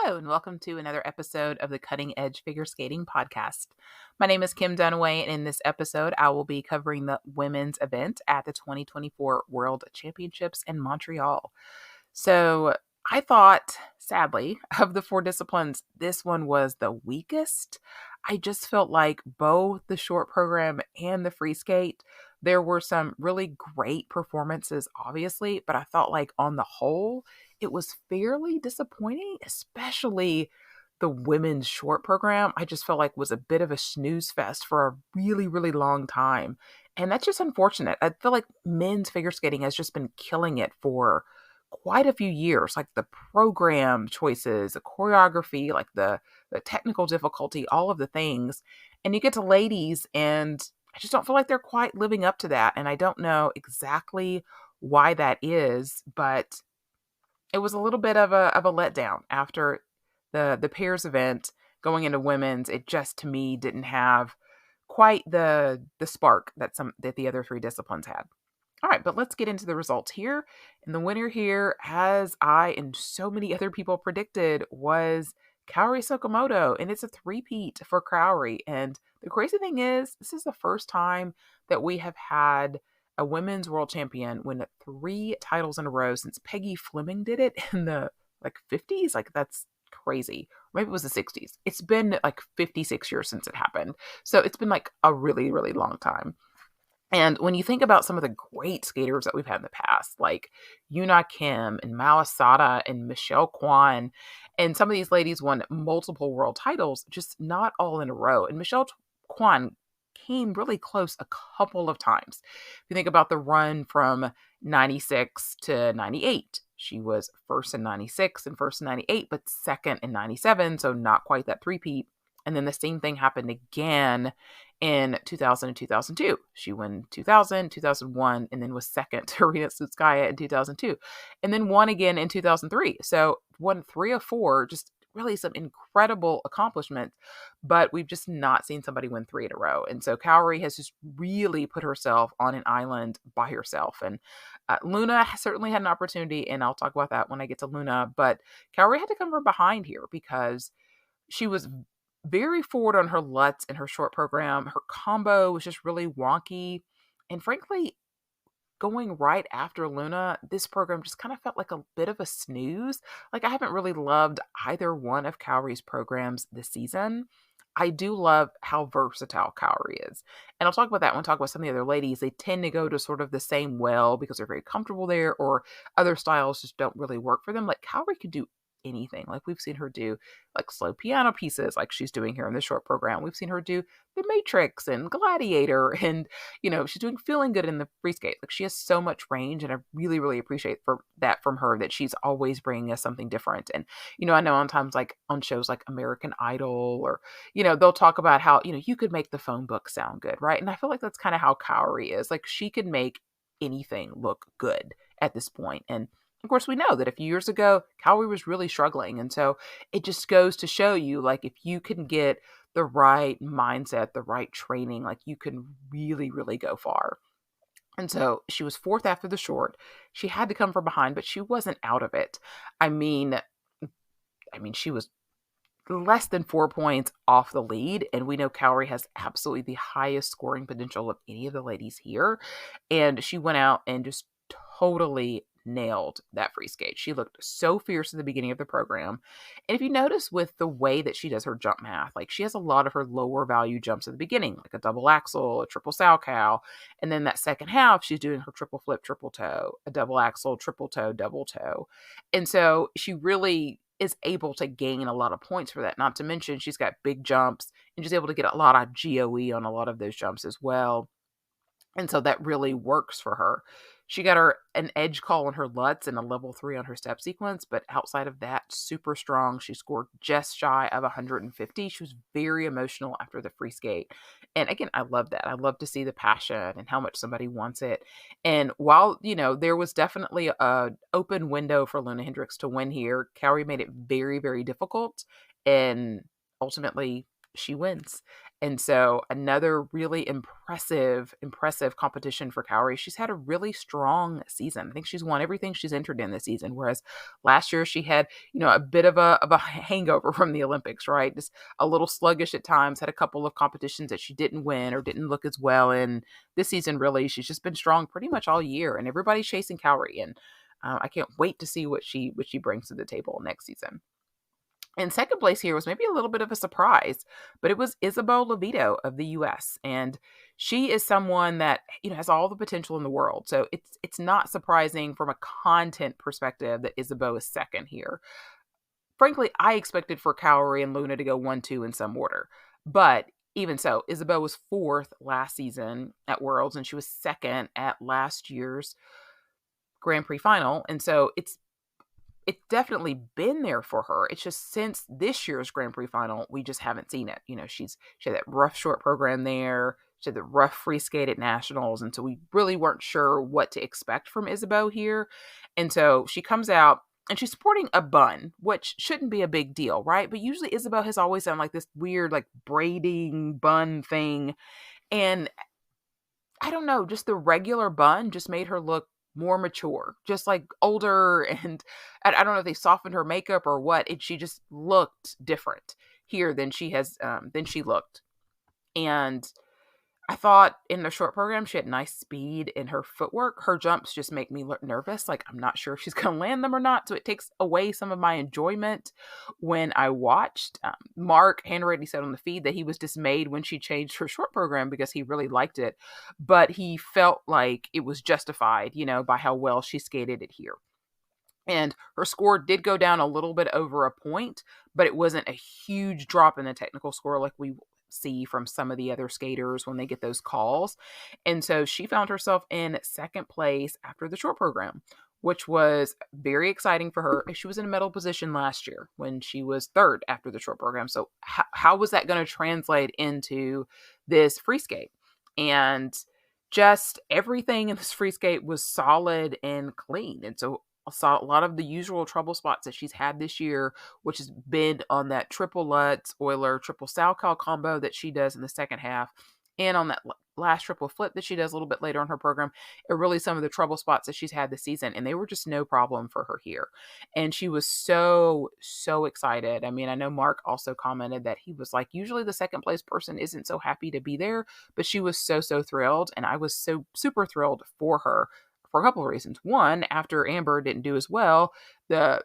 Hello, and welcome to another episode of the Cutting Edge Figure Skating Podcast. My name is Kim Dunaway, and in this episode, I will be covering the women's event at the 2024 World Championships in Montreal. So, I thought, sadly, of the four disciplines, this one was the weakest. I just felt like both the short program and the free skate, there were some really great performances, obviously, but I felt like on the whole, it was fairly disappointing, especially the women's short program. I just felt like was a bit of a snooze fest for a really, really long time. And that's just unfortunate. I feel like men's figure skating has just been killing it for quite a few years. Like the program choices, the choreography, like the technical difficulty, all of the things. And you get to ladies and I just don't feel like they're quite living up to that. And I don't know exactly why that is, but it was a little bit of a letdown after the pairs event going into women's. It just to me didn't have quite the spark that the other three disciplines had. All right, but let's get into the results here. And the winner here, as I and so many other people predicted, was Kaori Sakamoto, and it's a three-peat for Kaori. And the crazy thing is, this is the first time that we have had a women's world champion win three titles in a row since Peggy Fleming did it in the 50s. Like that's crazy. Maybe it was the 60s. It's been like 56 years since it happened. So it's been like a really, really long time. And when you think about some of the great skaters that we've had in the past, like Yuna Kim and Mao Asada and Michelle Kwan, and some of these ladies won multiple world titles, just not all in a row. And Michelle Kwan came really close a couple of times. If you think about the run from 96 to 98, she was first in 96 and first in 98, but second in 97, so not quite that three-peat. And then the same thing happened again in 2000 and 2002. She won 2000, 2001, and then was second to Rina Sutskaya in 2002. And then won again in 2003. So won 3 of 4, just really some incredible accomplishments. But we've just not seen somebody win 3 in a row. And so Kaori has just really put herself on an island by herself. And Luna certainly had an opportunity, and I'll talk about that when I get to Luna. But Kaori had to come from behind here because she was very forward on her Lutz in her short program. Her combo was just really wonky. And frankly, going right after Luna, this program just kind of felt like a bit of a snooze. Like I haven't really loved either one of Kaori's programs this season. I do love how versatile Kaori is. And I'll talk about that when I talk about some of the other ladies. They tend to go to sort of the same well because they're very comfortable there, or other styles just don't really work for them. Like Kaori could do anything. Like we've seen her do like slow piano pieces like she's doing here in the short program. We've seen her do The Matrix and Gladiator, and she's doing Feeling Good in the free skate. Like she has so much range, and I really, really appreciate for that from her, that she's always bringing us something different. And I know on times like on shows like American Idol, or they'll talk about how you could make the phone book sound good, right? And I feel like that's kind of how Kaori is. Like she could make anything look good at this point. And of course, we know that a few years ago, Kaori was really struggling. And so it just goes to show you, like, if you can get the right mindset, the right training, like you can really, really go far. And so she was fourth after the short. She had to come from behind, but she wasn't out of it. I mean, she was less than 4 points off the lead. And we know Kaori has absolutely the highest scoring potential of any of the ladies here. And she went out and just totally nailed that free skate. She looked so fierce at the beginning of the program. And if you notice with the way that she does her jump math, like she has a lot of her lower value jumps at the beginning, like a double axel, a triple sow cow. And then that second half, she's doing her triple flip, triple toe, a double axel, triple toe, double toe. And so she really is able to gain a lot of points for that. Not to mention she's got big jumps, and she's able to get a lot of GOE on a lot of those jumps as well. And so that really works for her. She got an edge call on her Lutz and a level 3 on her step sequence, but outside of that, super strong. She scored just shy of 150. She was very emotional after the free skate. And again, I love that. I love to see the passion and how much somebody wants it. And while, there was definitely an open window for Leona Hendrickx to win here, Kaori made it very, very difficult. And ultimately, she wins. And so another really impressive competition for Kaori. She's had a really strong season. I think she's won everything she's entered in this season. Whereas last year she had, a bit of a hangover from the Olympics, right? Just a little sluggish at times, had a couple of competitions that she didn't win or didn't look as well in. This season, really, she's just been strong pretty much all year, and everybody's chasing Kaori. And I can't wait to see what she brings to the table next season. And second place here was maybe a little bit of a surprise, but it was Isabeau Levito of the US. And she is someone that, has all the potential in the world. So it's not surprising from a content perspective that Isabeau is second here. Frankly, I expected for Kaori and Luna to go 1-2 in some order. But even so, Isabeau was fourth last season at Worlds, and she was second at last year's Grand Prix final. And so it's definitely been there for her. It's just since this year's Grand Prix final, we just haven't seen it. She had that rough short program there. She had the rough free skate at nationals. And so we really weren't sure what to expect from Isabeau here. And so she comes out and she's sporting a bun, which shouldn't be a big deal, right? But usually Isabeau has always done like this weird, like braiding bun thing. And I don't know, just the regular bun just made her look more mature, just like older. And I don't know if they softened her makeup or what. She just looked different here than she looked. And I thought in the short program, she had nice speed in her footwork. Her jumps just make me look nervous. Like, I'm not sure if she's going to land them or not. So it takes away some of my enjoyment when I watched. Mark Hanratty said on the feed that he was dismayed when she changed her short program because he really liked it. But he felt like it was justified, by how well she skated it here. And her score did go down a little bit over a point, but it wasn't a huge drop in the technical score like we see from some of the other skaters when they get those calls. And so she found herself in second place after the short program, which was very exciting for her. She was in a medal position last year when she was third after the short program. So how was that going to translate into this free skate? And just everything in this free skate was solid and clean. And so I saw a lot of the usual trouble spots that she's had this year, which has been on that triple Lutz, Euler, triple Salchow combo that she does in the second half, and on that last triple flip that she does a little bit later in her program, are really some of the trouble spots that she's had this season, and they were just no problem for her here. And she was so, so excited. I mean, I know Mark also commented that he was like, usually the second place person isn't so happy to be there, but she was so, so thrilled, and I was so super thrilled for her for a couple of reasons. One, after Amber didn't do as well, the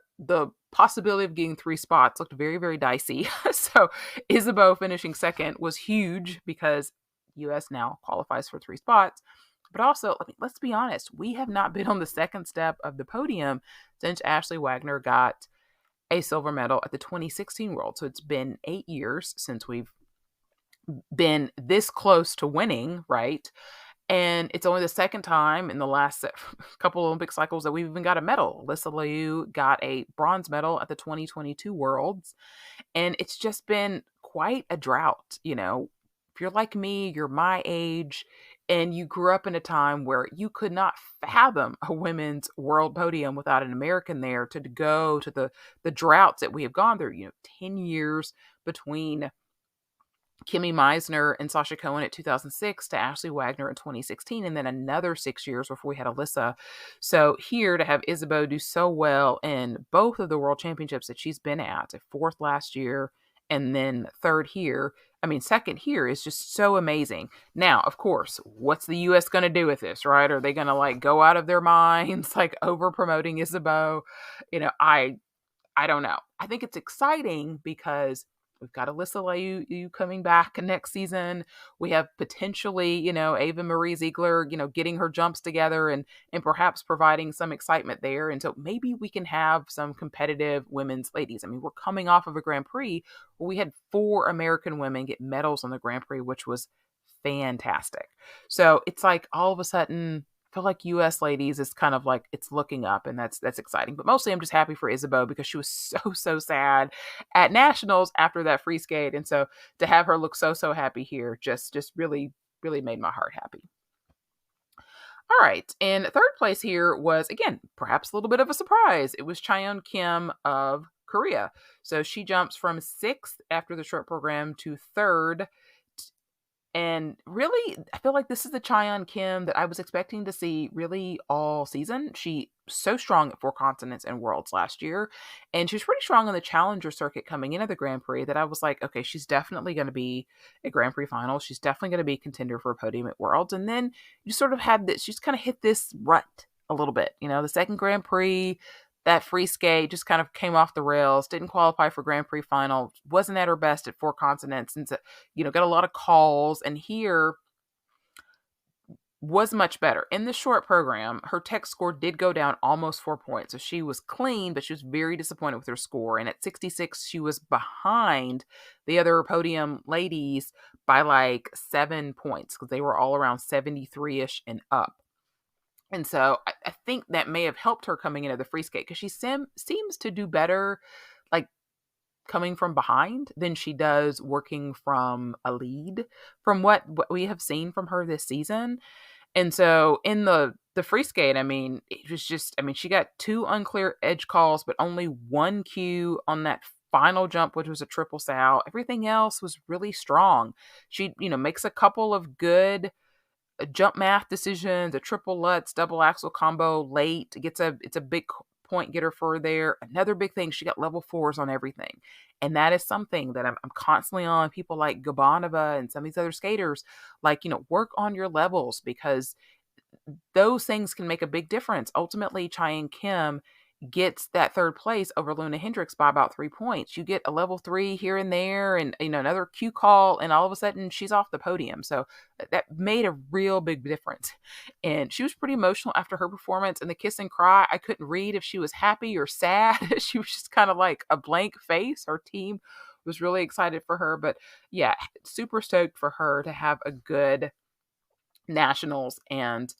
possibility of getting 3 spots looked very, very dicey. So Isabeau finishing second was huge because US now qualifies for 3 spots. But also, let's be honest, we have not been on the second step of the podium since Ashley Wagner got a silver medal at the 2016 World. So it's been 8 years since we've been this close to winning, right? And it's only the second time in the last couple Olympic cycles that we've even got a medal. Alyssa Liu got a bronze medal at the 2022 Worlds. And it's just been quite a drought. If you're like me, you're my age, and you grew up in a time where you could not fathom a women's world podium without an American there to go to the droughts that we have gone through, 10 years between Kimmy Meisner and Sasha Cohen at 2006 to Ashley Wagner in 2016, and then another 6 years before we had Alyssa. So here to have Isabeau do so well in both of the world championships that she's been at, 4th last year and then 3rd here. I mean, 2nd here is just so amazing. Now, of course, what's the U.S. going to do with this, right? Are they going to go out of their minds, over promoting Isabeau? I don't know. I think it's exciting because we've got Alyssa Liu coming back next season. We have potentially, Ava Marie Ziegler, getting her jumps together and perhaps providing some excitement there. And so maybe we can have some competitive women's ladies. I mean, we're coming off of a Grand Prix where we had 4 American women get medals on the Grand Prix, which was fantastic. So it's all of a sudden, I feel like U.S. ladies is kind of it's looking up, and that's exciting. But mostly I'm just happy for Isabeau because she was so, so sad at nationals after that free skate. And so to have her look so, so happy here just really, really made my heart happy. All right. And 3rd place here was, again, perhaps a little bit of a surprise. It was Cheon Kim of Korea. So she jumps from 6th after the short program to 3rd And really, I feel like this is the Cheon Kim that I was expecting to see really all season. She so strong at four continents and worlds last year, and she was pretty strong on the challenger circuit coming into the Grand Prix. That I was like, okay, she's definitely going to be a Grand Prix final. She's definitely going to be a contender for a podium at Worlds. And then you sort of had this. She's kind of hit this rut a little bit. The second Grand Prix, that free skate just kind of came off the rails, didn't qualify for Grand Prix final, wasn't at her best at four continents, and so, got a lot of calls. And here was much better. In the short program, her tech score did go down almost 4 points. So she was clean, but she was very disappointed with her score. And at 66, she was behind the other podium ladies by like 7 points because they were all around 73-ish and up. And so I think that may have helped her coming into the free skate because she seems to do better like coming from behind than she does working from a lead from what we have seen from her this season. And so in the free skate, it was just, she got 2 unclear edge calls, but only 1 cue on that final jump, which was a triple sow. Everything else was really strong. She, makes a couple of good jump math decisions, a triple Lutz, double axel combo late. It's a big point getter for her there. Another big thing, she got level 4s on everything. And that is something that I'm constantly on people like Gabanova and some of these other skaters, like, work on your levels because those things can make a big difference. Ultimately, Cheon Kim gets that third place over Leona Hendrickx by about 3 points. You get a level 3 here and there and, another cue call, and all of a sudden she's off the podium. So that made a real big difference. And she was pretty emotional after her performance, and the kiss and cry, I couldn't read if she was happy or sad. She was just kind of like a blank face. Her team was really excited for her, but yeah, super stoked for her to have a good nationals. And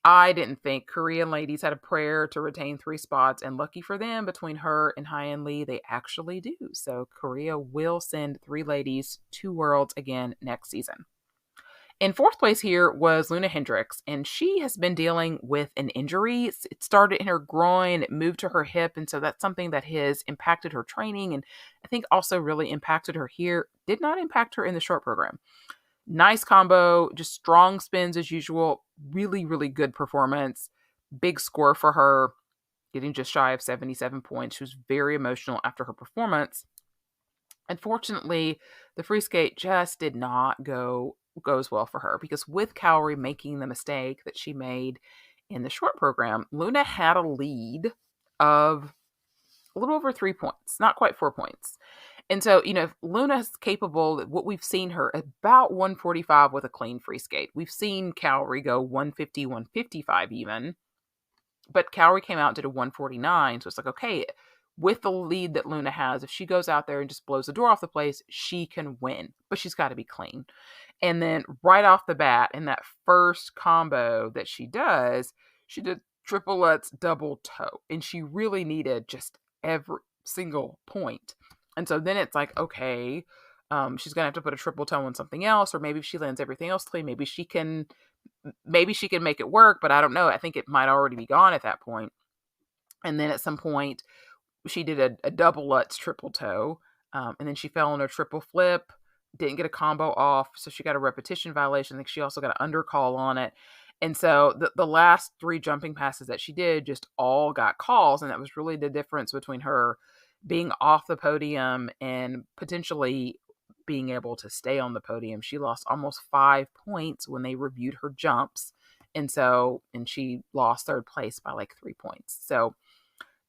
I didn't think Korean ladies had a prayer to retain 3 spots, and lucky for them, between her and Hyeon Lee, they actually do. So Korea will send 3 ladies to Worlds again next season. In 4th place here was Leona Hendrickx, and she has been dealing with an injury. It started in her groin, it moved to her hip, and so that's something that has impacted her training, and I think also really impacted her here. Did not impact her in the short program. Nice combo, just strong spins as usual. Really, really good performance. Big score for her, getting just shy of 77 points. She was very emotional after her performance. Unfortunately, the free skate just did not go as well for her because with Kaori making the mistake that she made in the short program, Luna had a lead of a little over 3 points, not quite 4 points. And so, if Luna's capable, what we've seen her about 145 with a clean free skate. We've seen Kaori go 150, 155 even. But Kaori came out and did a 149. So it's like, okay, with the lead that Luna has, if she goes out there and just blows the door off the place, she can win. But she's got to be clean. And then right off the bat, in that first combo that she does, she did triple Lutz double toe. And she really needed just every single point. And so then it's like, okay, she's going to have to put a triple toe on something else, or maybe if she lands everything else clean, maybe she can make it work, but I don't know. I think it might already be gone at that point. And then at some point, she did a double Lutz triple toe, and then she fell on a triple flip, didn't get a combo off, so she got a repetition violation. I think she also got an undercall on it. And so the last 3 jumping passes that she did just all got calls, and that was really the difference between her being off the podium and potentially being able to stay on the podium. She lost almost 5 points when they reviewed her jumps. And she lost 3rd place by like 3 points. So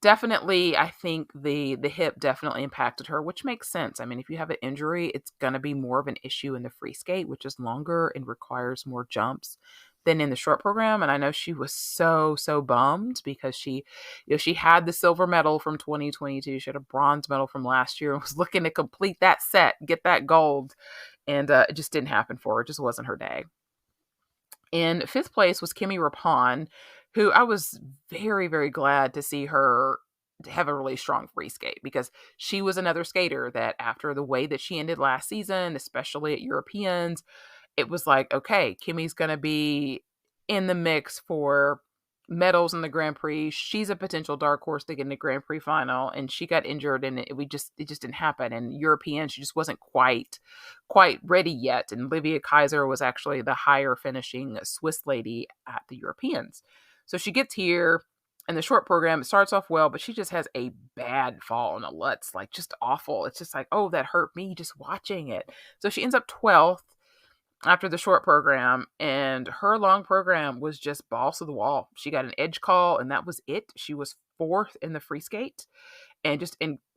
definitely, I think the hip definitely impacted her, which makes sense. If you have an injury, it's going to be more of an issue in the free skate, which is longer and requires more jumps than in the short program. And I know she was so bummed because she had the silver medal from 2022. She had a bronze medal from last year and was looking to complete that set, get that gold. And it just didn't happen for her. It just wasn't her day. In 5th place was Kimi Rapon, who I was very, very glad to see her have a really strong free skate because she was another skater that after the way that she ended last season, especially at Europeans, it was like, okay, Kimmy's going to be in the mix for medals in the Grand Prix. She's a potential dark horse to get in the Grand Prix final, and she got injured, and it just didn't happen. And European, she just wasn't quite ready yet. And Livia Kaiser was actually the higher finishing Swiss lady at the Europeans. So she gets here. In the short program, it starts off well, but she just has a bad fall on the Lutz, like just awful. It's just like, oh, that hurt me just watching it. So she ends up 12th after the short program, and her long program was just balls to the wall. She got an edge call, and that was it. She was 4th in the free skate, and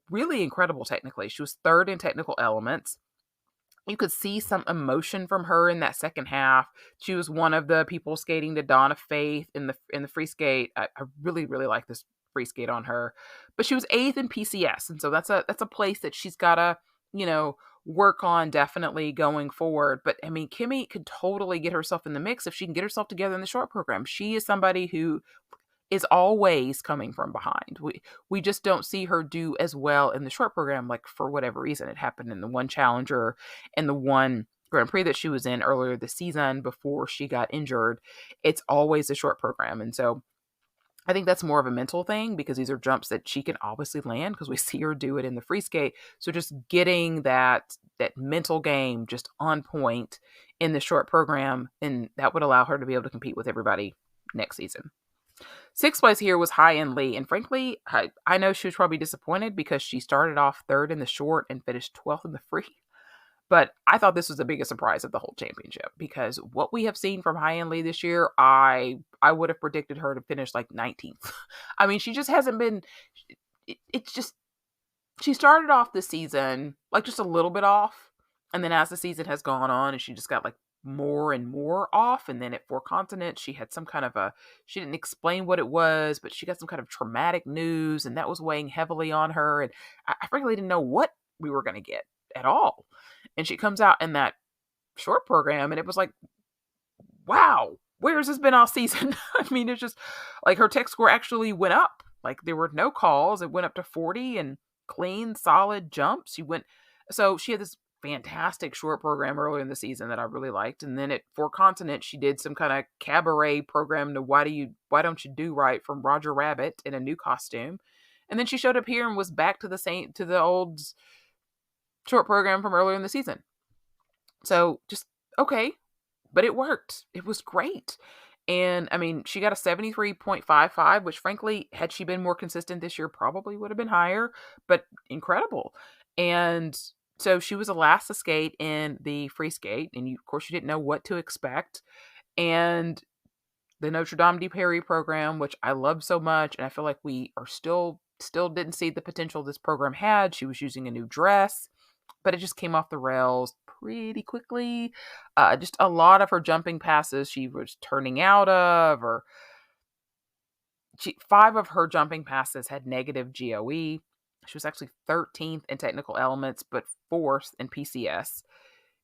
really incredible technically. She was 3rd in technical elements. You could see some emotion from her in that second half. She was one of the people skating the Dawn of Faith in the free skate. I really, really like this free skate on her. But she was 8th in PCS, and so that's a place that she's gotta, work on definitely going forward. But I mean, Kimmy could totally get herself in the mix if she can get herself together in the short program. She is somebody who is always coming from behind. We just don't see her do as well in the short program, like for whatever reason. It happened in the one Challenger and the one Grand Prix that she was in earlier this season before she got injured. It's always a short program. And so I think that's more of a mental thing, because these are jumps that she can obviously land because we see her do it in the free skate. So just getting that mental game just on point in the short program, and that would allow her to be able to compete with everybody next season. 6th place here was Hyen Lee, and frankly, I know she was probably disappointed because she started off 3rd in the short and finished 12th in the free. But I thought this was the biggest surprise of the whole championship, because what we have seen from Hyen Lee this year, I would have predicted her to finish like 19th. I mean, she just hasn't been. It's just, she started off the season like just a little bit off, and then as the season has gone on, and she just got like more and more off. And then at Four Continents, she had some kind of she didn't explain what it was, but she got some kind of traumatic news, and that was weighing heavily on her. And I frankly didn't know what we were going to get at all. And she comes out in that short program, and it was like, wow, where has this been all season? I mean, it's just like her tech score actually went up. Like there were no calls. It went up to 40 and clean, solid jumps. So she had this fantastic short program earlier in the season that I really liked. And then at Four Continents, she did some kind of cabaret program to Why Don't You Do Right from Roger Rabbit in a new costume. And then she showed up here and was back to the old short program from earlier in the season. So just okay, but it worked. It was great. And I mean, she got a 73.55, which frankly, had she been more consistent this year, probably would have been higher, but incredible. And so she was the last to skate in the free skate, and of course you didn't know what to expect. And the Notre Dame de Paris program, which I love so much, and I feel like we are still didn't see the potential this program had. She was using a new dress, but it just came off the rails pretty quickly. Just a lot of her jumping passes she was turning out of, or 5 of her jumping passes had negative GOE. She was actually 13th in technical elements, but 4th in PCS,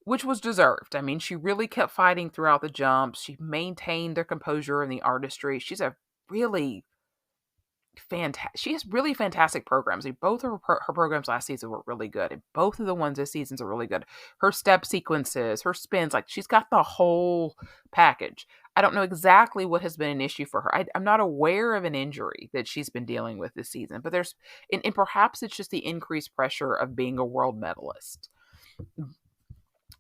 which was deserved. I mean, she really kept fighting throughout the jumps. She maintained her composure and the artistry. She's a really she has really fantastic programs. Both of her programs last season were really good, and both of the ones this season are really good. Her step sequences, her spins, like she's got the whole package. I don't know exactly what has been an issue for her. I'm not aware of an injury that she's been dealing with this season, but and perhaps it's just the increased pressure of being a world medalist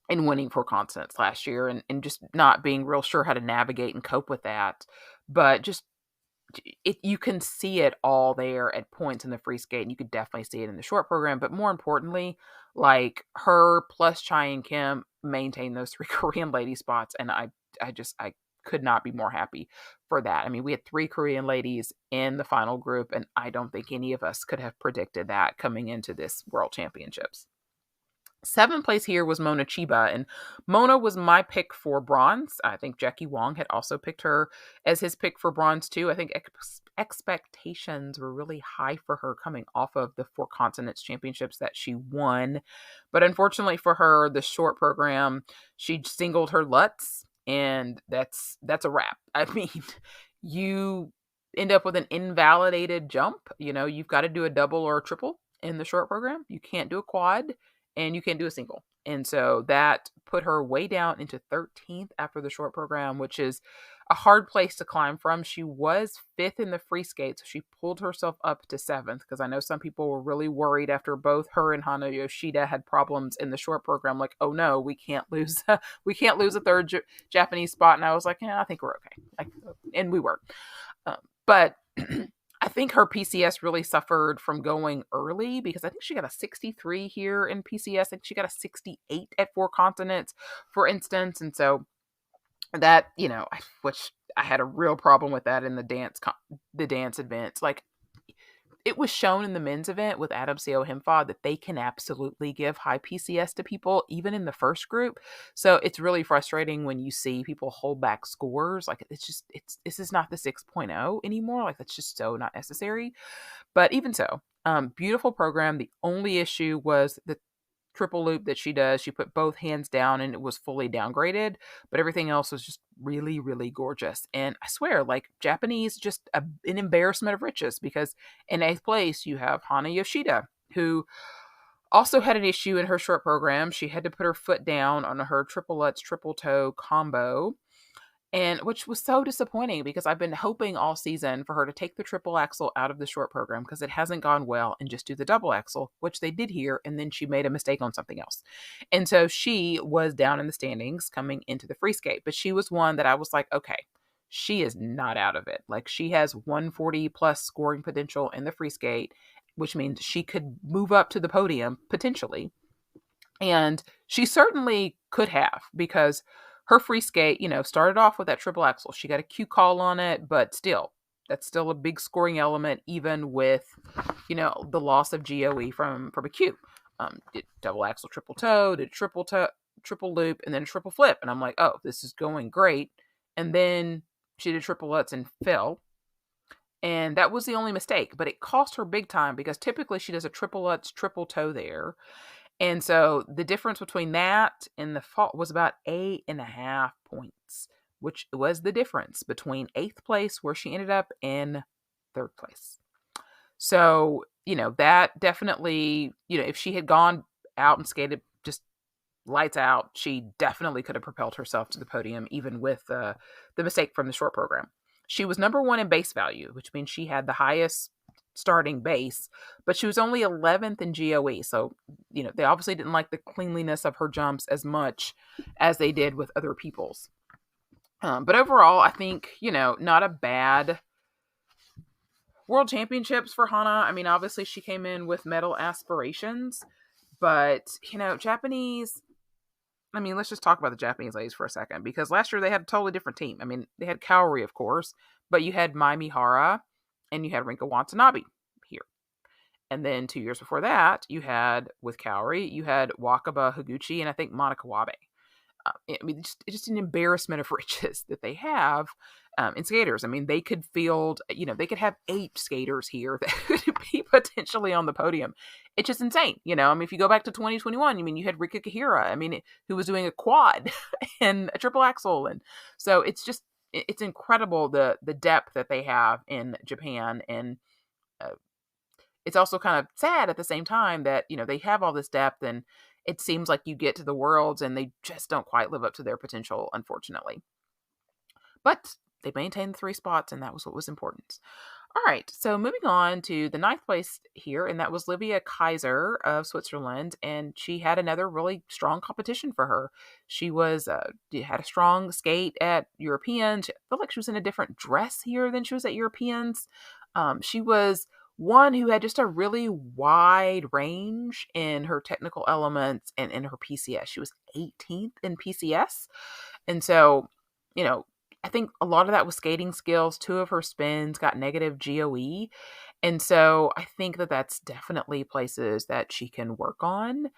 and winning Four Continents last year, and just not being real sure how to navigate and cope with that. But just you can see it all there at points in the free skate, and you could definitely see it in the short program. But more importantly, like her plus Chai and Kim maintain those 3 Korean lady spots, and I could not be more happy for that. I mean, we had 3 Korean ladies in the final group, and I don't think any of us could have predicted that coming into this World Championships. 7th place here was Mona Chiba, and Mona was my pick for bronze. I think Jackie Wong had also picked her as his pick for bronze too. I think expectations were really high for her coming off of the Four Continents Championships that she won. But unfortunately for her, the short program, she singled her Lutz, and that's a wrap. I mean, you end up with an invalidated jump. You've got to do a double or a triple in the short program. You can't do a quad, and you can't do a single. And so that put her way down into 13th after the short program, which is a hard place to climb from. She was 5th in the free skate, so she pulled herself up to 7th, because I know some people were really worried after both her and Hana Yoshida had problems in the short program, like, oh no, we can't lose we can't lose a third Japanese spot. And I was like, yeah, I think we're okay. And we were. But I think her PCS really suffered from going early, because I think she got a 63 here in PCS. I think she got a 68 at 4 continents, for instance. And so that, which I had a real problem with that in the dance events. Like, it was shown in the men's event with Adam Seo Himfa that they can absolutely give high PCS to people, even in the first group. So it's really frustrating when you see people hold back scores. Like, this is not the 6.0 anymore. Like, that's just so not necessary. But even so, beautiful program. The only issue was the triple loop that she does. She put both hands down and it was fully downgraded, but everything else was just really, really gorgeous. And I swear, like, Japanese, just an embarrassment of riches, because in 8th place, you have Hana Yoshida, who also had an issue in her short program. She had to put her foot down on her triple Lutz, triple toe combo, and which was so disappointing, because I've been hoping all season for her to take the triple axel out of the short program, because it hasn't gone well, and just do the double axel, which they did here. And then she made a mistake on something else. And so she was down in the standings coming into the free skate, but she was one that I was like, okay, she is not out of it. Like, she has 140 plus scoring potential in the free skate, which means she could move up to the podium potentially. And she certainly could have, because her free skate, started off with that triple axel. She got a Q call on it, but still, that's still a big scoring element, even with, the loss of GOE from a Q. Did double axel, triple toe, did triple loop, and then a triple flip. And I'm like, oh, this is going great. And then she did triple Lutz and fell. And that was the only mistake, but it cost her big time, because typically she does a triple Lutz, triple toe there. And so the difference between that and the fall was about 8.5 points, which was the difference between 8th place, where she ended up, in 3rd place. So, that definitely, if she had gone out and skated just lights out, she definitely could have propelled herself to the podium, even with the mistake from the short program. She was number 1 in base value, which means she had the highest starting base, but she was only 11th in GOE. So, they obviously didn't like the cleanliness of her jumps as much as they did with other people's. But overall, I think, not a bad World Championships for Hana. I mean, obviously she came in with medal aspirations, but, Japanese, I mean, let's just talk about the Japanese ladies for a second, because last year they had a totally different team. I mean, they had Kaori, of course, but you had Mai Mihara and you had Rinka Watanabe here. And then 2 years before that, you had, with Kaori, you had Wakaba Higuchi and I think Monica Wabe. I mean, it's just an embarrassment of riches that they have in skaters. I mean, they could field, they could have 8 skaters here that could be potentially on the podium. It's just insane. I mean, if you go back to 2021, you had Rika Kahira, who was doing a quad and a triple axel. And so it's incredible the depth that they have in Japan. And it's also kind of sad at the same time that, they have all this depth, and it seems like you get to the Worlds and they just don't quite live up to their potential, unfortunately. But they maintained the 3 spots, and that was what was important. All right, so moving on to the 9th place here, and that was Livia Kaiser of Switzerland, and she had another really strong competition for her. She had a strong skate at Europeans. I felt like she was in a different dress here than she was at Europeans. She was one who had just a really wide range in her technical elements and in her PCS. She was 18th in PCS. And so, I think a lot of that was skating skills. 2 of her spins got negative GOE. And so I think that that's definitely places that she can work on.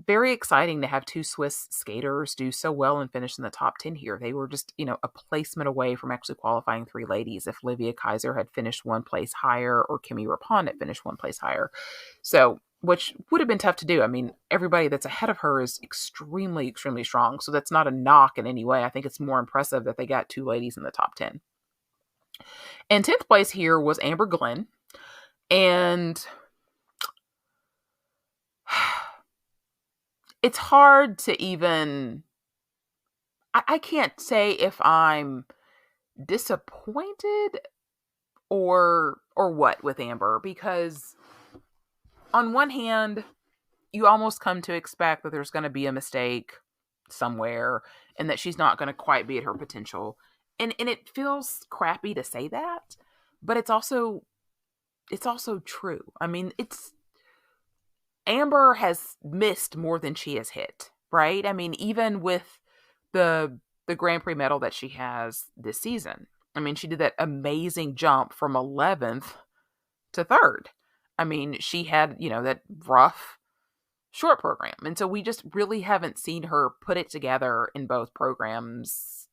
Very exciting to have 2 Swiss skaters do so well and finish in the top 10 here. They were just, a placement away from actually qualifying 3 ladies if Livia Kaiser had finished 1 place higher or Kimi Rapon had finished 1 place higher. So, which would have been tough to do. I mean, everybody that's ahead of her is extremely, extremely strong. So that's not a knock in any way. I think it's more impressive that they got 2 ladies in the top 10. And 10th place here was Amber Glenn. And it's hard to even, I can't say if I'm disappointed or what with Amber, because on one hand, you almost come to expect that there's going to be a mistake somewhere and that she's not going to quite be at her potential. And it feels crappy to say that, but it's also true. I mean, it's Amber has missed more than she has hit, right? I mean, even with the the Grand Prix medal that she has this season. I mean, she did that amazing jump from 11th to 3rd. I mean, she had, that rough short program. And so we just really haven't seen her put it together in both programs.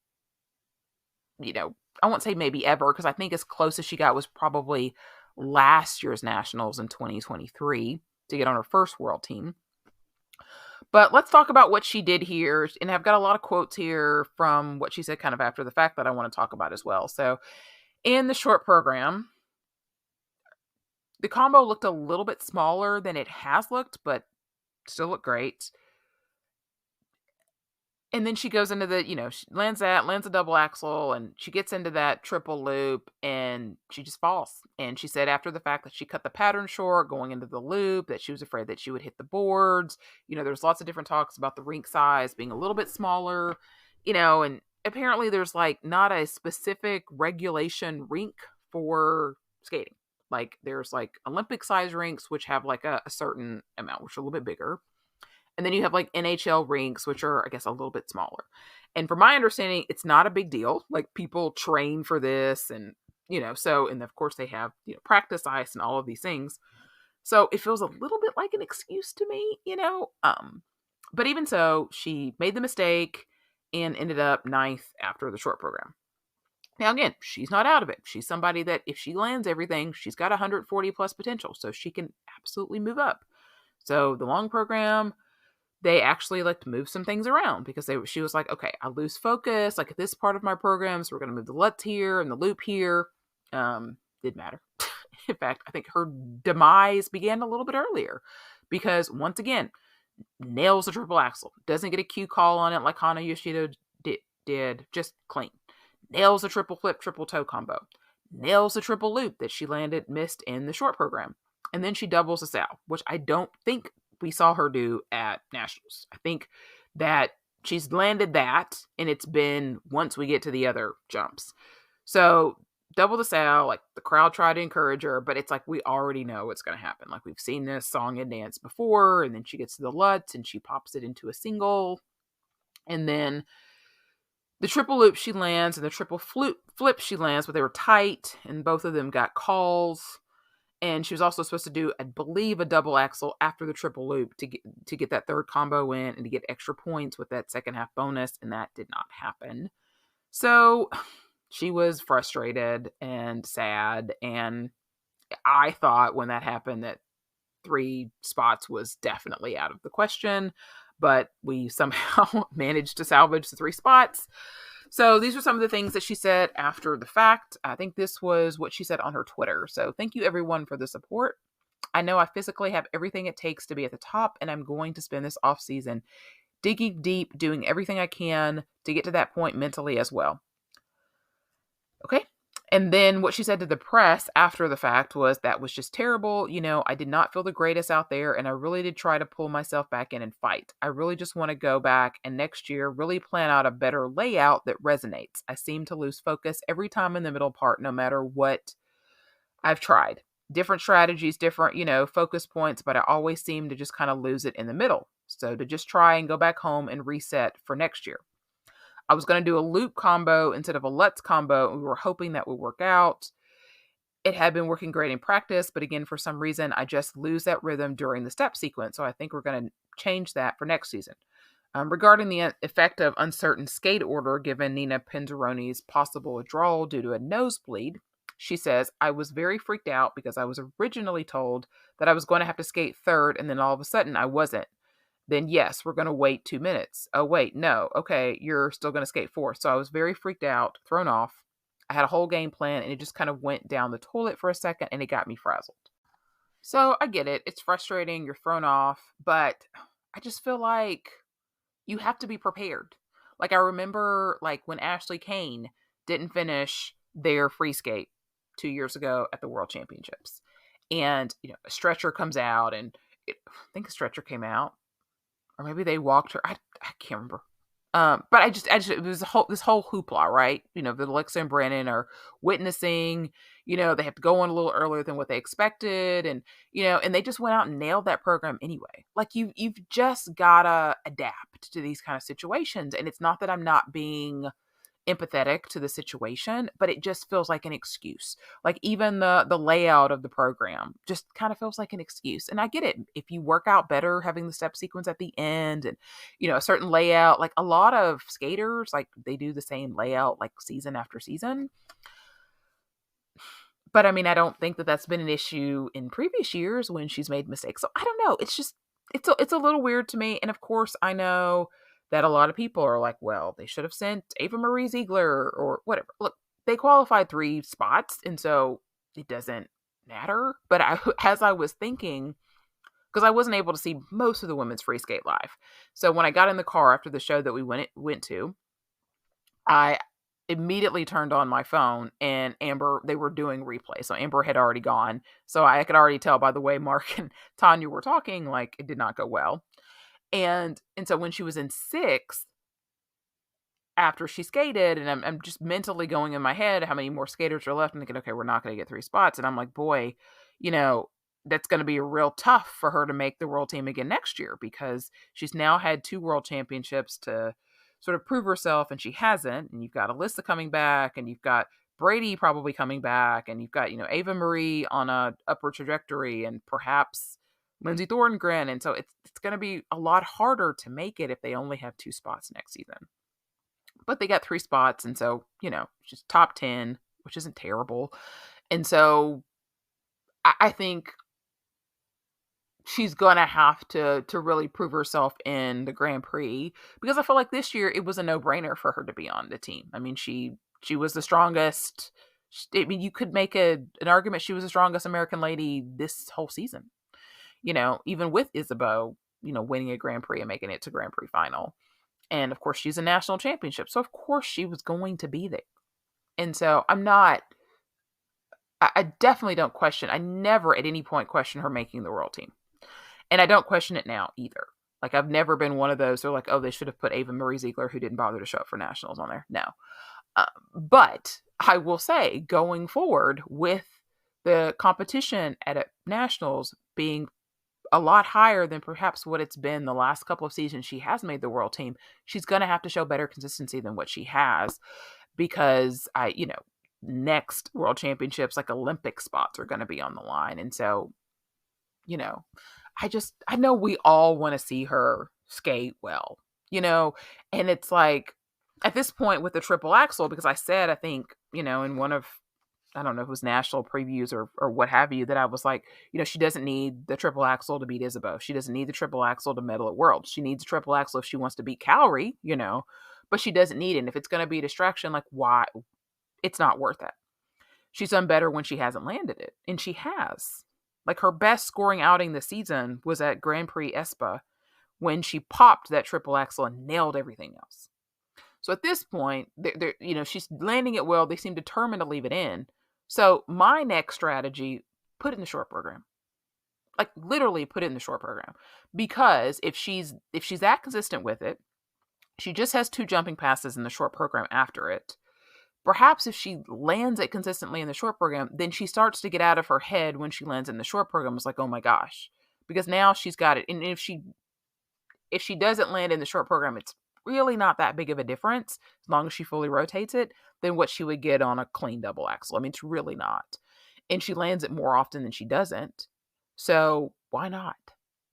I won't say maybe ever, because I think as close as she got was probably last year's nationals in 2023 to get on her first world team. But let's talk about what she did here. And I've got a lot of quotes here from what she said kind of after the fact that I want to talk about as well. So in the short program, the combo looked a little bit smaller than it has looked, but still looked great. And then she goes into she lands a double axel, and she gets into that triple loop, and she just falls. And she said after the fact that she cut the pattern short going into the loop, that she was afraid that she would hit the boards. There's lots of different talks about the rink size being a little bit smaller, and apparently there's like not a specific regulation rink for skating. Like there's like Olympic size rinks, which have like a certain amount, which are a little bit bigger. And then you have like NHL rinks, which are, I guess, a little bit smaller. And from my understanding, it's not a big deal. Like people train for this and, and of course they have, practice ice and all of these things. So it feels a little bit like an excuse to me. But even so, she made the mistake and ended up 9th after the short program. Now, again, she's not out of it. She's somebody that if she lands everything, she's got 140 plus potential. So she can absolutely move up. So the long program, they actually like to move some things around because she was like, okay, I lose focus. Like at this part of my program, so we're going to move the Lutz here and the loop here. Didn't matter. In fact, I think her demise began a little bit earlier because once again, nails the triple axel. Doesn't get a cue call on it like Hana Yoshida did. Just clean. Nails the triple flip, triple toe combo. Nails the triple loop that she missed in the short program. And then she doubles a sow, which I don't think we saw her do at nationals. I think that she's landed that, and it's been once we get to the other jumps. So double the sow, like the crowd tried to encourage her, but it's like we already know what's going to happen. Like we've seen this song and dance before, and then she gets to the Lutz and she pops it into a single. And then the triple loop she lands and the triple flip she lands, but they were tight, and both of them got calls. And she was also supposed to do, I believe, a double axel after the triple loop to get that third combo in and to get extra points with that second half bonus, and that did not happen. So she was frustrated and sad, and I thought when that happened that 3 spots was definitely out of the question, but we somehow managed to salvage the 3 spots. So these are some of the things that she said after the fact. I think this was what she said on her Twitter. So thank you everyone for the support. I know I physically have everything it takes to be at the top, and I'm going to spend this off season digging deep, doing everything I can to get to that point mentally as well. Okay. And then what she said to the press after the fact was that was just terrible. I did not feel the greatest out there, and I really did try to pull myself back in and fight. I really just want to go back and next year really plan out a better layout that resonates. I seem to lose focus every time in the middle part, no matter what I've tried. Different strategies, different, focus points, but I always seem to just kind of lose it in the middle. So to just try and go back home and reset for next year. I was going to do a loop combo instead of a Lutz combo, and we were hoping that would work out. It had been working great in practice, but again, for some reason, I just lose that rhythm during the step sequence. So I think we're going to change that for next season. Regarding the effect of uncertain skate order given Nina Pinzeroni's possible withdrawal due to a nosebleed, she says, I was very freaked out because I was originally told that I was going to have to skate 3rd, and then all of a sudden I wasn't. Then yes, we're going to wait 2 minutes. Oh, wait, no. Okay, you're still going to skate 4th. So I was very freaked out, thrown off. I had a whole game plan, and it just kind of went down the toilet for a second, and it got me frazzled. So I get it. It's frustrating. You're thrown off. But I just feel like you have to be prepared. Like, I remember, like, when Ashley Kane didn't finish their free skate 2 years ago at the World Championships. And, a stretcher comes out, and I think a stretcher came out, or maybe they walked her. I can't remember. But I just, it was this whole hoopla, right? The Alexa and Brandon are witnessing, they have to go on a little earlier than what they expected. And, and they just went out and nailed that program anyway. Like, you've just gotta adapt to these kind of situations. And it's not that I'm not being empathetic to the situation, but it just feels like an excuse. Like, even the layout of the program just kind of feels like an excuse. And I get it. If you work out better having the step sequence at the end, and a certain layout, like a lot of skaters, like they do the same layout like season after season. But I mean, I don't think that that's been an issue in previous years when she's made mistakes. So I don't know. It's just, it's a little weird to me. And of course, I know that a lot of people are like, well, they should have sent Ava Marie Ziegler or whatever. Look, they qualified 3 spots, and so it doesn't matter. But as I was thinking, because I wasn't able to see most of the women's free skate live. So when I got in the car after the show that we went to, I immediately turned on my phone, and Amber, they were doing replay. So Amber had already gone. So I could already tell by the way Mark and Tanya were talking, like it did not go well. And so when she was in 6th, after she skated, and I'm just mentally going in my head how many more skaters are left, and thinking, okay, we're not going to get 3 spots. And I'm like, boy, that's going to be real tough for her to make the world team again next year, because she's now had 2 world championships to sort of prove herself, and she hasn't. And you've got Alyssa coming back, and you've got Brady probably coming back, and you've got, Ava Marie on a upward trajectory, and perhaps Lindsay Thorngren. And so it's going to be a lot harder to make it if they only have 2 spots next season. But they got 3 spots, and so, she's top 10, which isn't terrible. And so I think she's gonna have to really prove herself in the Grand Prix, because I feel like this year it was a no-brainer for her to be on the team. I mean, she was the strongest. I mean, you could make an argument she was the strongest American lady this whole season. Even with Isabeau, winning a Grand Prix and making it to Grand Prix final. And of course, she's a national championship, so of course she was going to be there. And so I definitely don't question. I never at any point question her making the world team. And I don't question it now either. Like, I've never been one of those who are like, oh, they should have put Ava Marie Ziegler, who didn't bother to show up for nationals, on there. No. But I will say, going forward with the competition at nationals being a lot higher than perhaps what it's been the last couple of seasons she has made the world team, she's going to have to show better consistency than what she has, because next world championships, like Olympic spots, are going to be on the line. And so, I know we all want to see her skate well, and it's like, at this point with the triple axel, because I said, I think, in one of, I don't know if it was national previews or what have you, that I was like, she doesn't need the triple axel to beat Isabeau. She doesn't need the triple axel to medal at Worlds. She needs a triple axel if she wants to beat Kaori, but she doesn't need it. And if it's going to be a distraction, like, why? It's not worth it. She's done better when she hasn't landed it. And she has. Like, her best scoring outing this season was at Grand Prix Espa, when she popped that triple axel and nailed everything else. So at this point, she's landing it well. They seem determined to leave it in. So my next strategy, put it in the short program. Like, literally put it in the short program. Because if she's that consistent with it, she just has 2 jumping passes in the short program after it. Perhaps if she lands it consistently in the short program, then she starts to get out of her head when she lands in the short program. It's like, oh my gosh. Because now she's got it. And if she doesn't land in the short program, it's really not that big of a difference, as long as she fully rotates it, than what she would get on a clean double axel. I mean, it's really not. And she lands it more often than she doesn't. So why not?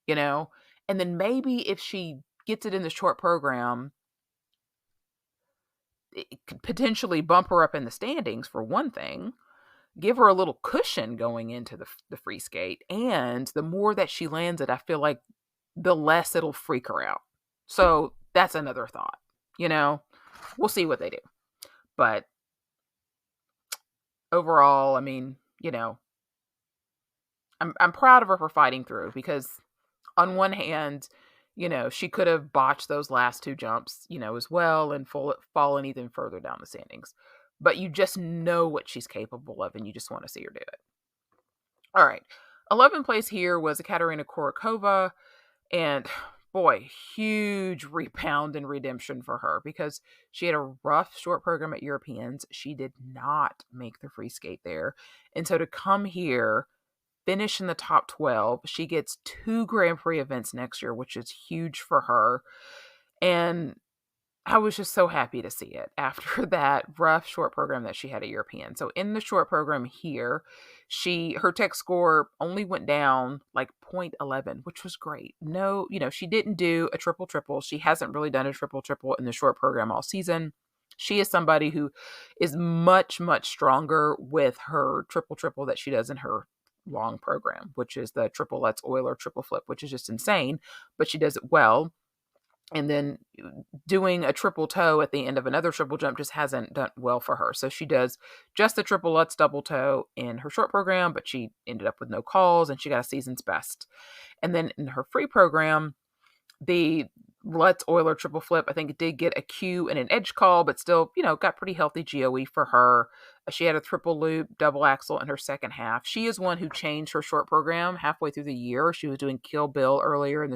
And then maybe if she gets it in the short program, it could potentially bump her up in the standings, for one thing, give her a little cushion going into the free skate. And the more that she lands it, I feel like the less it'll freak her out. So that's another thought. We'll see what they do. But overall, I mean, I'm proud of her for fighting through, because on one hand, She could have botched those last two jumps, as well and fallen even further down the standings. But you just know what she's capable of, and you just want to see her do it. All right. 11th place here was Ekaterina Korokova. And boy, huge rebound and redemption for her because she had a rough short program at Europeans. She did not make the free skate there. And so to come here, finish in the top 12, she gets 2 Grand Prix events next year, which is huge for her. And I was just so happy to see it after that rough short program that she had at European. So in the short program here, her tech score only went down like 0.11, which was great. No, she didn't do a triple triple. She hasn't really done a triple triple in the short program all season. She is somebody who is much, much stronger with her triple triple that she does in her long program, which is the triple Lutz Euler triple flip, which is just insane, but she does it well. And then doing a triple toe at the end of another triple jump just hasn't done well for her. So she does just the triple Lutz double toe in her short program, but she ended up with no calls and she got a season's best. And then in her free program, the Lutz Euler triple flip, I think it did get a Q and an edge call, but still, got pretty healthy GOE for her. She had a triple loop, double axel in her second half. She is one who changed her short program halfway through the year. She was doing Kill Bill earlier in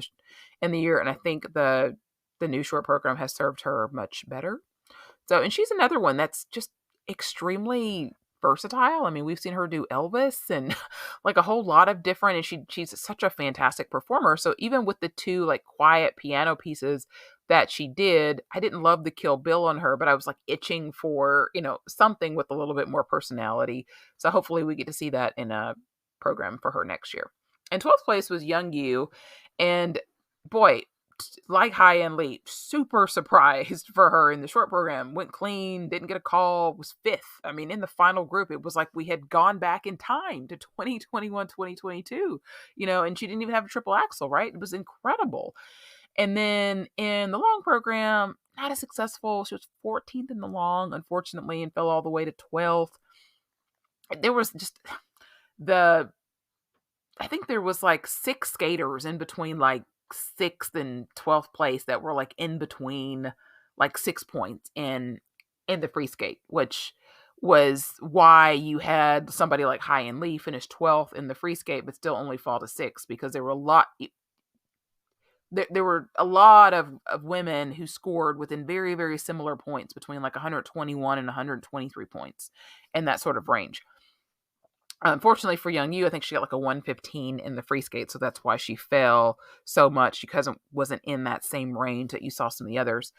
the year, and I think the new short program has served her much better. So, and she's another one that's just extremely versatile. I mean, we've seen her do Elvis and like a whole lot of different, and she's such a fantastic performer. So even with the 2 like quiet piano pieces that she did, I didn't love the Kill Bill on her, but I was like itching for, something with a little bit more personality. So hopefully we get to see that in a program for her next year. And 12th place was Young Yu. And boy, like High End Leap, super surprised for her in the short program. Went clean, didn't get a call, was 5th. I mean, in the final group, it was like we had gone back in time to 2021, 2022, and she didn't even have a triple axel, right? It was incredible. And then in the long program, not as successful. She was 14th in the long, unfortunately, and fell all the way to 12th. There was just I think there was like 6 skaters in between like 6th and 12th place that were like in between like 6 points in the free skate, which was why you had somebody like High and Lee finish 12th in the free skate but still only fall to 6th, because there were a lot of women who scored within very, very similar points, between like 121 and 123 points in that sort of range. Unfortunately for Young Yu, I think she got like a 115 in the free skate, so that's why she fell so much. She wasn't in that same range that you saw some of the others.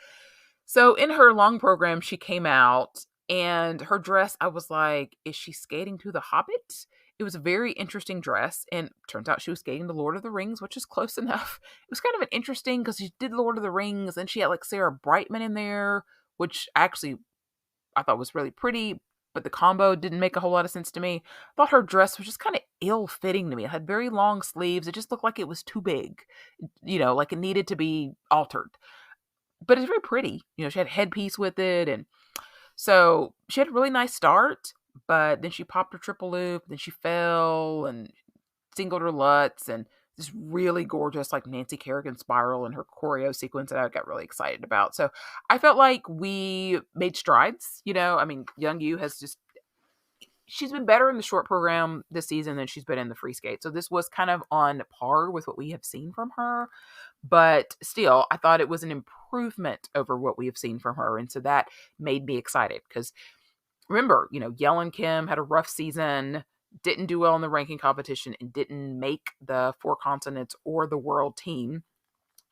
So in her long program, she came out, and her dress, I was like, is she skating to The Hobbit? It was a very interesting dress, and turns out she was skating to Lord of the Rings, which is close enough. It was kind of an interesting, because she did Lord of the Rings, and she had like Sarah Brightman in there, which actually I thought was really pretty, but the combo didn't make a whole lot of sense to me. I thought her dress was just kind of ill-fitting to me. It had very long sleeves. It just looked like it was too big, like it needed to be altered. But it's very pretty. She had a headpiece with it, and so she had a really nice start, but then she popped her triple loop, then she fell and singled her Lutz, and this really gorgeous like Nancy Kerrigan spiral in her choreo sequence that I got really excited about. So I felt like we made strides. I mean, Young Yu she's been better in the short program this season than she's been in the free skate. So this was kind of on par with what we have seen from her. But still, I thought it was an improvement over what we have seen from her. And so that made me excited, because remember, Yellen Kim had a rough season, didn't do well in the ranking competition, and didn't make the 4 continents or the world team.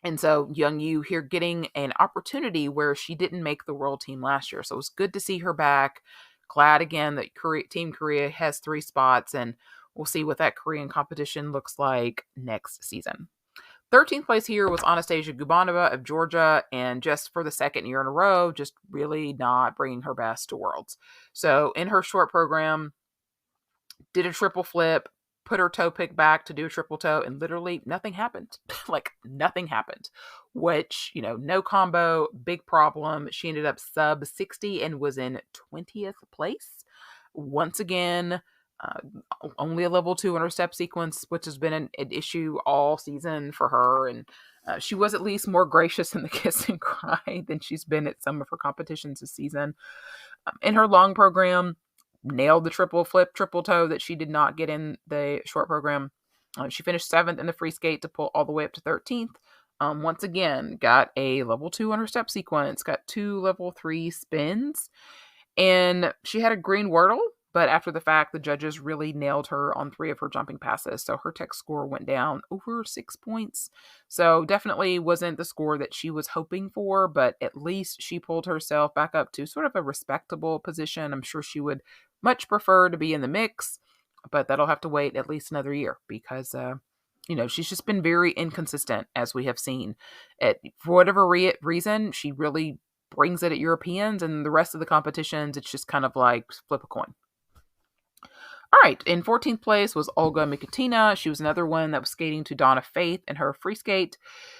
And so Young Yu here getting an opportunity where she didn't make the world team last year. So it was good to see her back. Glad again that Team Korea has 3 spots, and we'll see what that Korean competition looks like next season. 13th place here was Anastasia Gubanova of Georgia, and just for the second year in a row, just really not bringing her best to Worlds. So in her short program, did a triple flip, put her toe pick back to do a triple toe, and literally nothing happened. Like nothing happened, which, no combo, big problem. She ended up sub 60 and was in 20th place. Once again, only a level 2 on her step sequence, which has been an issue all season for her. And She was at least more gracious in the kiss and cry than she's been at some of her competitions this season. In her long program, nailed the triple flip, triple toe that she did not get in the short program. She finished 7th in the free skate to pull all the way up to 13th. Once again, got a level 2 on her step sequence, got 2 level 3 spins, and she had a green wordle, but after the fact, the judges really nailed her on 3 of her jumping passes, so her tech score went down over 6 points. So definitely wasn't the score that she was hoping for, but at least she pulled herself back up to sort of a respectable position. I'm sure she would much prefer to be in the mix, but that'll have to wait at least another year because she's just been very inconsistent, as we have seen. For whatever reason, she really brings it at Europeans, and the rest of the competitions, it's just kind of like flip a coin. All right, in 14th place was Olga Mikutina. She was another one that was skating to Donna Faith in her free skate.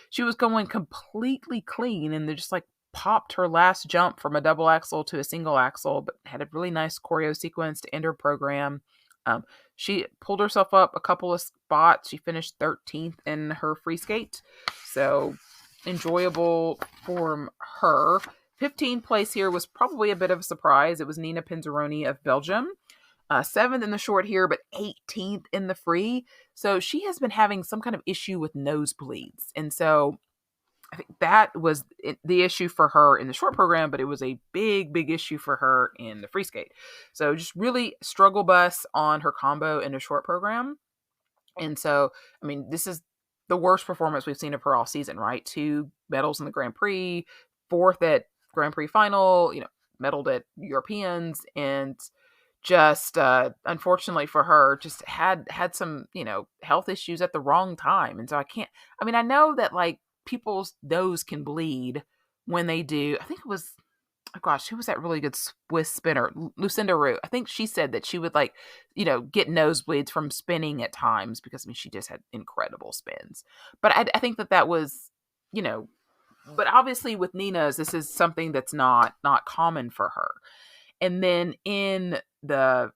She was going completely clean, and they just like popped her last jump from a double axel to a single axel, but had a really nice choreo sequence to end her program. She pulled herself up a couple of spots. She finished 13th in her free skate. So enjoyable for her. 15th place here was probably a bit of a surprise. It was Nina Pinzeroni of Belgium. 7th in the short here, but 18th in the free. So she has been having some kind of issue with nosebleeds. And so I think that was the issue for her in the short program, but it was a big, big issue for her in the free skate. So just really struggle bus on her combo in a short program. And so, I mean, this is the worst performance we've seen of her all season, right? 2 medals in the Grand Prix, 4th at Grand Prix final, medaled at Europeans, and just unfortunately for her, just had some health issues at the wrong time. And so I know that like people's nose can bleed when they do. I think it was, oh gosh, who was that really good Swiss spinner? Lucinda Roux. I think she said that she would get nosebleeds from spinning at times because she just had incredible spins. But I think that was, but obviously with Nina's, this is something that's not common for her. And then in the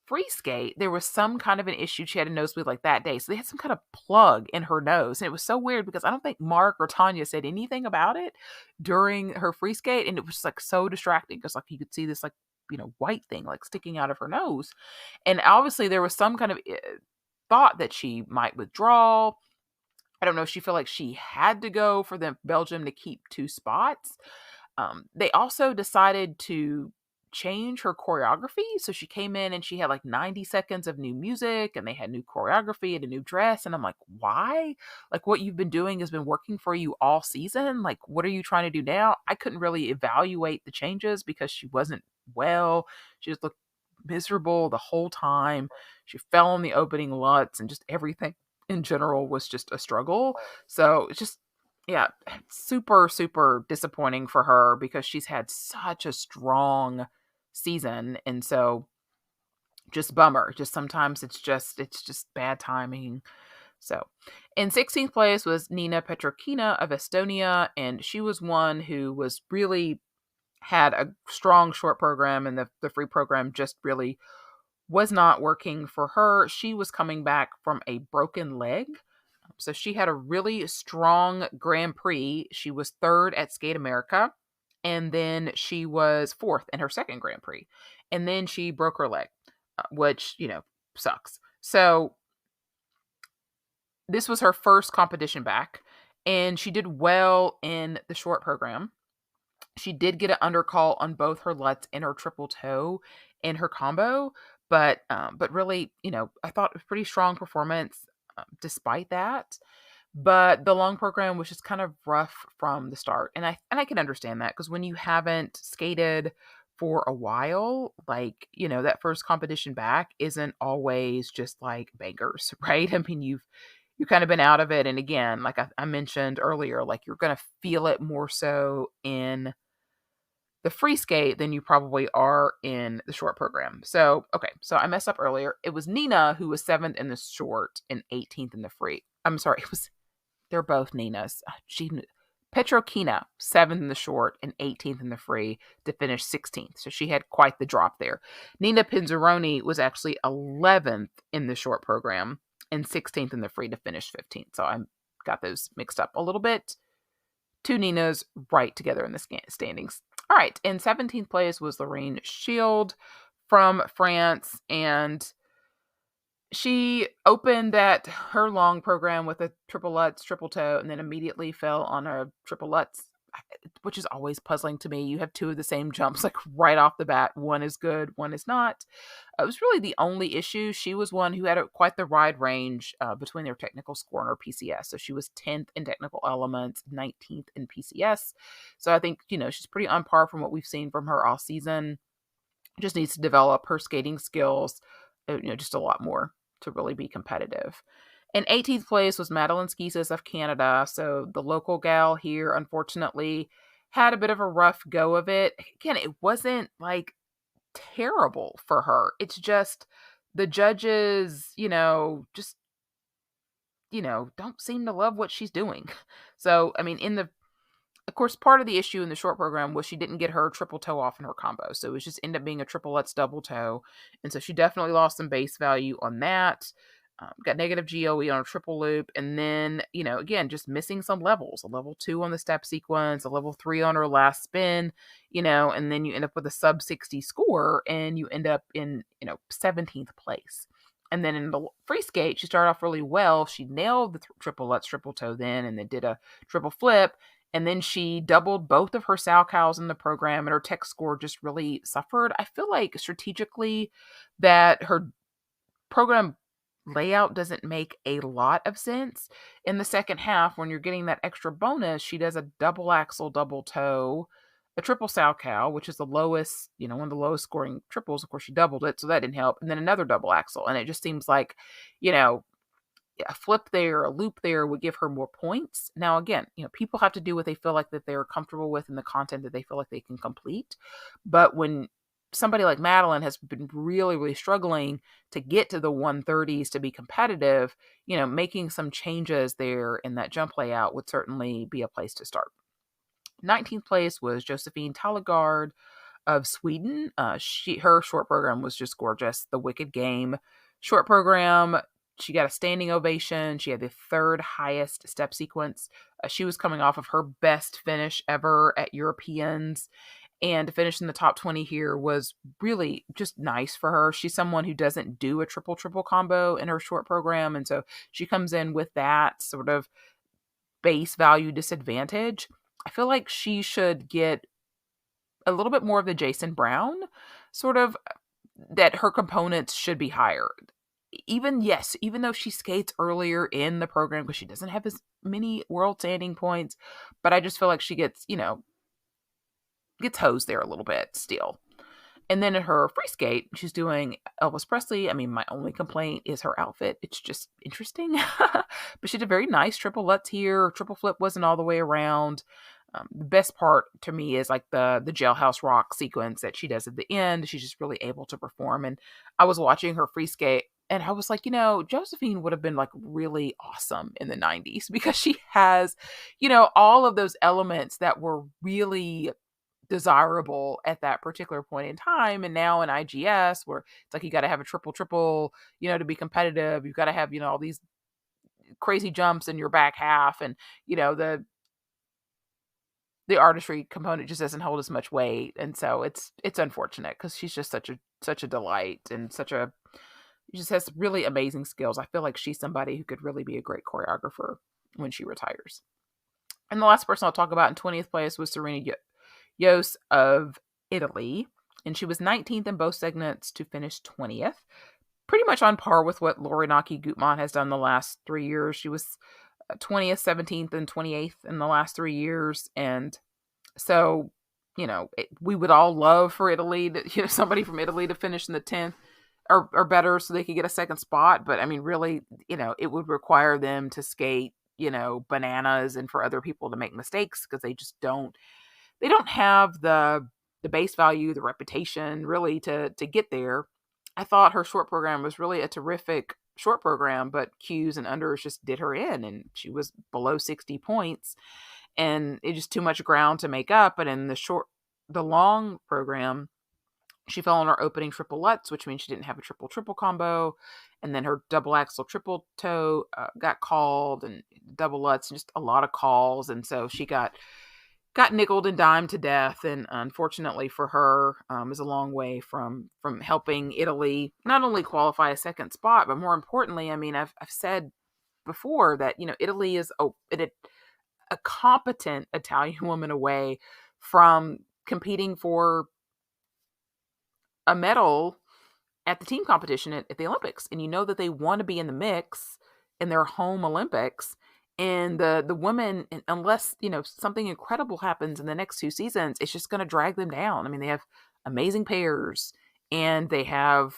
free skate, there was some kind of an issue. She had a nosebleed like that day. So they had some kind of plug in her nose. And it was so weird because I don't think Mark or Tanya said anything about it during her free skate. And it was just like so distracting because like you could see this like, white thing like sticking out of her nose. And obviously there was some kind of thought that she might withdraw. I don't know if she felt like she had to go for the Belgium to keep 2 spots. They also decided to change her choreography. So she came in and she had like 90 seconds of new music and they had new choreography and a new dress. And I'm like, why? Like what you've been doing has been working for you all season. Like, what are you trying to do now? I couldn't really evaluate the changes because she wasn't well. She just looked miserable the whole time. She fell on the opening LUTs and just everything in general was just a struggle. So it's just, yeah, super, super disappointing for her because she's had such a strong season. And so just bummer. Just sometimes it's just bad timing. So in 16th place was Nina Petrokina of Estonia. And she was one who was really had a strong short program, and the free program just really was not working for her. She was coming back from a broken leg. So she had a really strong Grand Prix. She was 3rd at Skate America, and then she was 4th in her second Grand Prix. And then she broke her leg, which, sucks. So this was her first competition back, and she did well in the short program. She did get an undercall on both her LUTs and her triple toe in her combo, but really, I thought it was pretty strong performance despite that. But the long program was just kind of rough from the start, and I can understand that because when you haven't skated for a while, like that first competition back isn't always just like bangers, right? I mean, you've kind of been out of it, and again, like I mentioned earlier, like you're gonna feel it more so in the free skate than you probably are in the short program. So, okay. So I messed up earlier. It was Nina who was 7th in the short and 18th in the free. I'm sorry. They're both Ninas. Petrokina, 7th in the short and 18th in the free to finish 16th. So she had quite the drop there. Nina Pinzeroni was actually 11th in the short program and 16th in the free to finish 15th. So I got those mixed up a little bit. Two Ninas right together in the standings. All right, in 17th place was Lorraine Shield from France, and she opened at her long program with a triple Lutz, triple toe, and then immediately fell on a triple Lutz, which is always puzzling to me. You have two of the same jumps, like right off the bat. One is good, one is not. It was really the only issue. She was one who had quite the wide range between their technical score and her PCS. So she was 10th in technical elements, 19th in PCS. So I think, she's pretty on par from what we've seen from her all season. Just needs to develop her skating skills, just a lot more to really be competitive. In 18th place was Madeline Skeesis of Canada. So the local gal here, unfortunately, had a bit of a rough go of it. Again, it wasn't like terrible for her. It's just the judges, just, don't seem to love what she's doing. So, I mean, of course, part of the issue in the short program was she didn't get her triple toe off in her combo. So it was just ended up being a triple Lutz double toe. And so she definitely lost some base value on that. Got negative GOE on a triple loop. And then, again, just missing some levels. A level 2 on the step sequence, a level 3 on her last spin, and then you end up with a sub 60 score and you end up in, 17th place. And then in the free skate, she started off really well. She nailed the triple Lutz, triple toe then, and then did a triple flip. And then she doubled both of her Salchows in the program, and her tech score just really suffered. I feel like strategically that her program layout doesn't make a lot of sense. In the second half, when you're getting that extra bonus, she does a double axel, double toe, a triple Salchow, which is the lowest, one of the lowest scoring triples. Of course, she doubled it, so that didn't help. And then another double axel. And it just seems like, a flip there, a loop there would give her more points. Now, again, people have to do what they feel like that they're comfortable with and the content that they feel like they can complete. But when somebody like Madeline has been really, really struggling to get to the 130s to be competitive, making some changes there in that jump layout would certainly be a place to start. 19th place was Josephine Tallegard of Sweden. Her short program was just gorgeous. The Wicked Game short program. She got a standing ovation. She had the third highest step sequence. She was coming off of her best finish ever at Europeans. And to finish in the top 20 here was really just nice for her. She's someone who doesn't do a triple combo in her short program. And so she comes in with that sort of base value disadvantage. I feel like she should get a little bit more of the Jason Brown sort of, that her components should be higher. Even though she skates earlier in the program because she doesn't have as many world standing points, but I just feel like she gets hosed there a little bit still. And then in her free skate, she's doing Elvis Presley. I mean, my only complaint is her outfit. It's just interesting, but she did a very nice triple Lutz here. Triple flip wasn't all the way around. The best part to me is like the jailhouse rock sequence that she does at the end. She's just really able to perform. And I was watching her free skate and I was like, Josephine would have been like really awesome in the 90s because she has, all of those elements that were really desirable at that particular point in time. And now in IGS, where it's like you got to have a triple, to be competitive. You've got to have, all these crazy jumps in your back half. And, the artistry component just doesn't hold as much weight. And so it's unfortunate because she's just such a delight and she just has really amazing skills. I feel like she's somebody who could really be a great choreographer when she retires. And the last person I'll talk about in 20th place was Serena Yos of Italy. And she was 19th in both segments to finish 20th. Pretty much on par with what Lorinaki Gutmann has done the last 3 years. She was 20th, 17th, and 28th in the last 3 years. And so, we would all love for Italy to, somebody from Italy to finish in the 10th or better so they could get a second spot. But I mean, really, it would require them to skate, bananas and for other people to make mistakes because they just don't have the base value, the reputation really to get there. I thought her short program was really a terrific short program, but Qs and unders just did her in and she was below 60 points and it's just too much ground to make up. And in the long program, She fell on her opening triple Lutz, which means she didn't have a triple combo. And then her double axel triple toe got called, and double Lutz, just a lot of calls. And so she got nickeled and dimed to death. And unfortunately for her, is a long way from helping Italy not only qualify a second spot, but more importantly, I mean, I've said before that, Italy is a competent Italian woman away from competing for a medal at the team competition at the Olympics. And that they want to be in the mix in their home Olympics. And the women, unless, something incredible happens in the next 2 seasons, it's just going to drag them down. I mean, they have amazing pairs, and they have,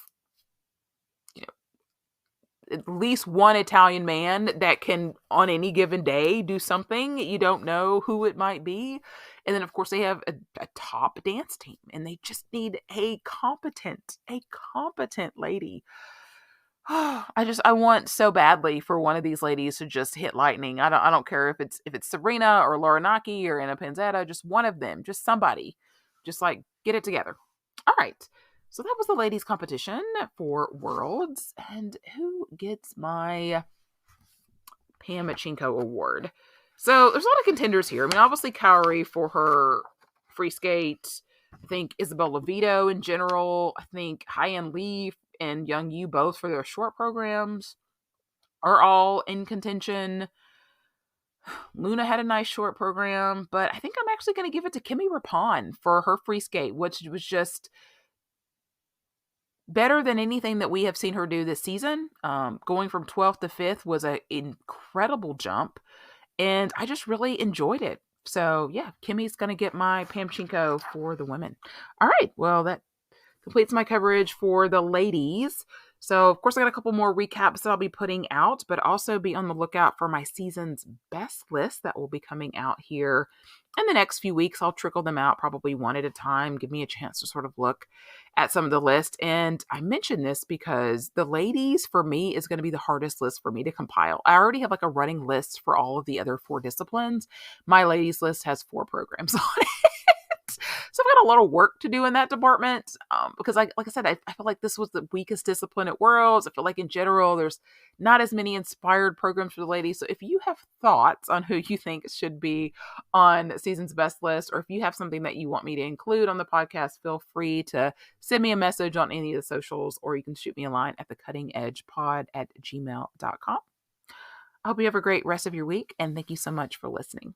at least one Italian man that can, on any given day, do something. You don't know who it might be. And then, of course, they have a top dance team, and they just need a competent lady. I want so badly for one of these ladies to just hit lightning. I don't care if it's Serena or Laura Naki or Anna Panzetta, just one of them, just somebody, just like get it together. All right. So that was the ladies competition for Worlds. And who gets my Pam Machinko award? So there's a lot of contenders here. I mean, obviously Kaori for her free skate. I think Isabeau Levito in general. I think Haiyan Lee and Young Yu both for their short programs are all in contention. Luna had a nice short program, but I think I'm actually going to give it to Kimi Rapon for her free skate, which was just better than anything that we have seen her do this season. Going from 12th to 5th was an incredible jump, and I just really enjoyed it. So yeah, Kimmy's going to get my Pamchenko for the women. All right, well, that completes my coverage for the ladies. So, of course, I got a couple more recaps that I'll be putting out, but also be on the lookout for my season's best list that will be coming out here in the next few weeks. I'll trickle them out probably one at a time, give me a chance to sort of look at some of the list. And I mention this because the ladies, for me, is going to be the hardest list for me to compile. I already have like a running list for all of the other 4 disciplines. My ladies list has 4 programs on it. So I've got a lot of work to do in that department because, like I said, I feel like this was the weakest discipline at Worlds. I feel like in general, there's not as many inspired programs for the ladies. So if you have thoughts on who you think should be on season's best list, or if you have something that you want me to include on the podcast, feel free to send me a message on any of the socials, or you can shoot me a line at thecuttingedgepod@gmail.com. I hope you have a great rest of your week, and thank you so much for listening.